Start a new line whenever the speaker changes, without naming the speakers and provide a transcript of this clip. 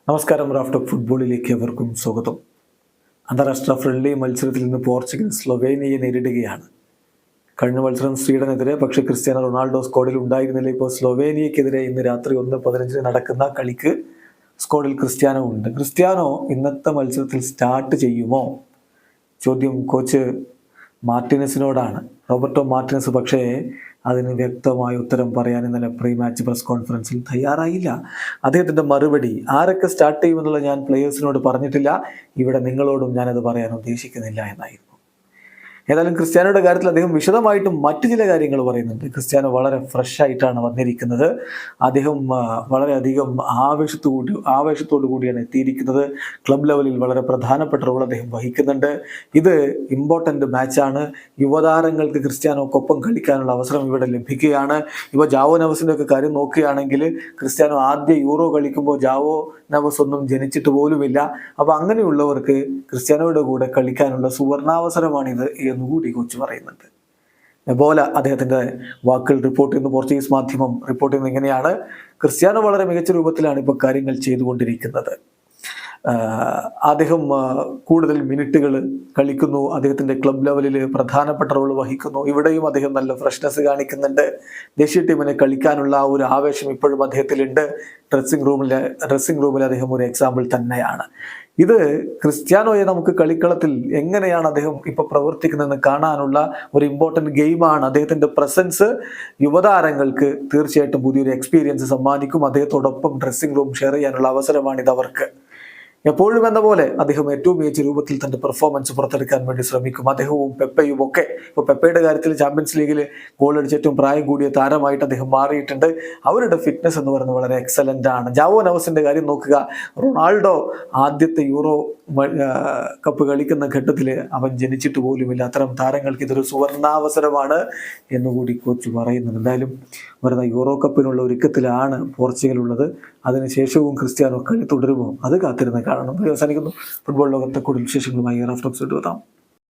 നമസ്കാരം. Raft of ഫുട്ബോളിലേക്ക് എവർക്കും സ്വാഗതം. അന്താരാഷ്ട്ര ഫ്രണ്ട്ലി മത്സരത്തിൽ നിന്ന് പോർച്ചുഗൽ സ്ലൊവേനിയയെ നേരിടുകയാണ്. കഴിഞ്ഞ മത്സരം സ്വീഡനെതിരെ, പക്ഷേ ക്രിസ്ത്യാനോ റൊണാൾഡോ സ്ക്വാഡിൽ ഉണ്ടായിരുന്നില്ല. ഇപ്പോൾ സ്ലൊവേനിയക്കെതിരെ ഇന്ന് രാത്രി 1:15 നടക്കുന്ന കളിക്ക് സ്ക്വാഡിൽ ക്രിസ്ത്യാനോ ഉണ്ട്. ക്രിസ്ത്യാനോ ഇന്നത്തെ മത്സരത്തിൽ സ്റ്റാർട്ട് ചെയ്യുമോ? ചോദ്യം കോച്ച് മാർട്ടിനസിനോടാണ്, റോബർട്ടോ മാർട്ടിനസ്. പക്ഷേ അതിന് വ്യക്തമായ ഉത്തരം പറയാൻ ഇന്നലെ പ്രീ മാച്ച് പ്രസ് കോൺഫറൻസിൽ തയ്യാറായില്ല. അദ്ദേഹത്തിൻ്റെ മറുപടി, ആരൊക്കെ സ്റ്റാർട്ട് ചെയ്യുമെന്നുള്ള ഞാൻ പ്ലേയേഴ്സിനോട് പറഞ്ഞിട്ടില്ല, ഇവിടെ നിങ്ങളോടും ഞാനത് പറയാൻ ഉദ്ദേശിക്കുന്നില്ല എന്നായിരുന്നു. ഏതായാലും ക്രിസ്ത്യാനോയുടെ കാര്യത്തിൽ അദ്ദേഹം വിശദമായിട്ടും മറ്റു ചില കാര്യങ്ങൾ പറയുന്നുണ്ട്. ക്രിസ്ത്യാനോ വളരെ ഫ്രഷ് ആയിട്ടാണ് വന്നിരിക്കുന്നത്. അദ്ദേഹം വളരെയധികം ആവേശത്തോടു കൂടിയാണ് എത്തിയിരിക്കുന്നത്. ക്ലബ് ലെവലിൽ വളരെ പ്രധാനപ്പെട്ട റോൾ അദ്ദേഹം വഹിക്കുന്നുണ്ട്. ഇത് ഇമ്പോർട്ടൻ്റ് മാച്ചാണ്. യുവതാരങ്ങൾക്ക് ക്രിസ്ത്യാനോക്കൊപ്പം കളിക്കാനുള്ള അവസരം ഇവിടെ ലഭിക്കുകയാണ്. ഇപ്പോൾ ജാവോ നവസിൻ്റെ ഒക്കെ കാര്യം നോക്കുകയാണെങ്കിൽ ക്രിസ്ത്യാനോ ആദ്യ യൂറോ കളിക്കുമ്പോൾ ജാവോ നവസ് ഒന്നും ജനിച്ചിട്ട് പോലുമില്ല. അപ്പോൾ അങ്ങനെയുള്ളവർക്ക് ക്രിസ്ത്യാനോയുടെ കൂടെ കളിക്കാനുള്ള സുവർണാവസരമാണിത് എന്നുകൂടി കോച്ച് പറയുന്നുണ്ട്. നെബോല അദ്ദേഹത്തിൻ്റെ വാക്കുകൾ റിപ്പോർട്ട് ചെയ്യുന്ന പോർച്ചുഗീസ് മാധ്യമം റിപ്പോർട്ട് ചെയ്യുന്നത് ഇങ്ങനെയാണ്: ക്രിസ്ത്യാനോ വളരെ മികച്ച രൂപത്തിലാണ് ഇപ്പോൾ കാര്യങ്ങൾ ചെയ്തുകൊണ്ടിരിക്കുന്നത്. അദ്ദേഹം കൂടുതൽ മിനിറ്റുകൾ കളിക്കുന്നു. അദ്ദേഹത്തിൻ്റെ ക്ലബ് ലെവലിൽ പ്രധാനപ്പെട്ട റോൾ വഹിക്കുന്നു. ഇവിടെയും അദ്ദേഹം നല്ല ഫ്രഷ്നെസ് കാണിക്കുന്നുണ്ട്. ദേശീയ ടീമിനെ കളിക്കാനുള്ള ഒരു ആവേശം ഇപ്പോഴും അദ്ദേഹത്തിലുണ്ട്. ഡ്രസ്സിംഗ് റൂമിൽ അദ്ദേഹം ഒരു എക്സാമ്പിൾ തന്നെയാണ്. ഇത് ക്രിസ്ത്യാനോയെ നമുക്ക് കളിക്കളത്തിൽ എങ്ങനെയാണ് അദ്ദേഹം ഇപ്പോൾ പ്രവർത്തിക്കുന്നതെന്ന് കാണാനുള്ള ഒരു ഇമ്പോർട്ടൻ്റ് ഗെയിമാണ്. അദ്ദേഹത്തിൻ്റെ പ്രസൻസ് യുവതാരങ്ങൾക്ക് തീർച്ചയായിട്ടും പുതിയൊരു എക്സ്പീരിയൻസ് സമ്മാനിക്കും. അദ്ദേഹത്തോടൊപ്പം ഡ്രസ്സിംഗ് റൂം ഷെയർ ചെയ്യാനുള്ള അവസരമാണിത് അവർക്ക്. എപ്പോഴും എന്ന പോലെ അദ്ദേഹം ഏറ്റവും മികച്ച രൂപത്തിൽ തൻ്റെ പെർഫോമൻസ് പുറത്തെടുക്കാൻ വേണ്ടി ശ്രമിക്കും. അദ്ദേഹവും പെപ്പയും ഒക്കെ. ഇപ്പോൾ പെപ്പയുടെ കാര്യത്തിൽ ചാമ്പ്യൻസ് ലീഗിൽ ഗോളടിച്ച ഏറ്റവും പ്രായം കൂടിയ താരമായിട്ട് അദ്ദേഹം മാറിയിട്ടുണ്ട്. അവരുടെ ഫിറ്റ്നസ് എന്ന് പറയുന്നത് വളരെ എക്സലൻ്റ് ആണ്. ജാവോ നവസിൻ്റെ കാര്യം നോക്കുക. റൊണാൾഡോ ആദ്യത്തെ യൂറോ കപ്പ് കളിക്കുന്ന ഘട്ടത്തിൽ അവൻ ജനിച്ചിട്ട് പോലുമില്ല. അത്തരം താരങ്ങൾക്ക് ഇതൊരു സുവർണാവസരമാണ് എന്നുകൂടി കോച്ച് പറയുന്നുണ്ട്. എന്തായാലും വരുന്ന യൂറോ കപ്പിനുള്ള ഒരുക്കത്തിലാണ് പോർച്ചുഗൽ ഉള്ളത്. അതിനുശേഷവും ക്രിസ്ത്യാനോ കളി തുടരുമോ? അത് കാത്തിരുന്ന് കാണണം. അവസാനിക്കുന്നു. ഫുട്ബോൾ ലോകത്തെ കൂടുതൽ വിശേഷങ്ങളുമായി റാഫ്റ്റ് ഓഫ് ഫുട്ബോൾ എത്താം.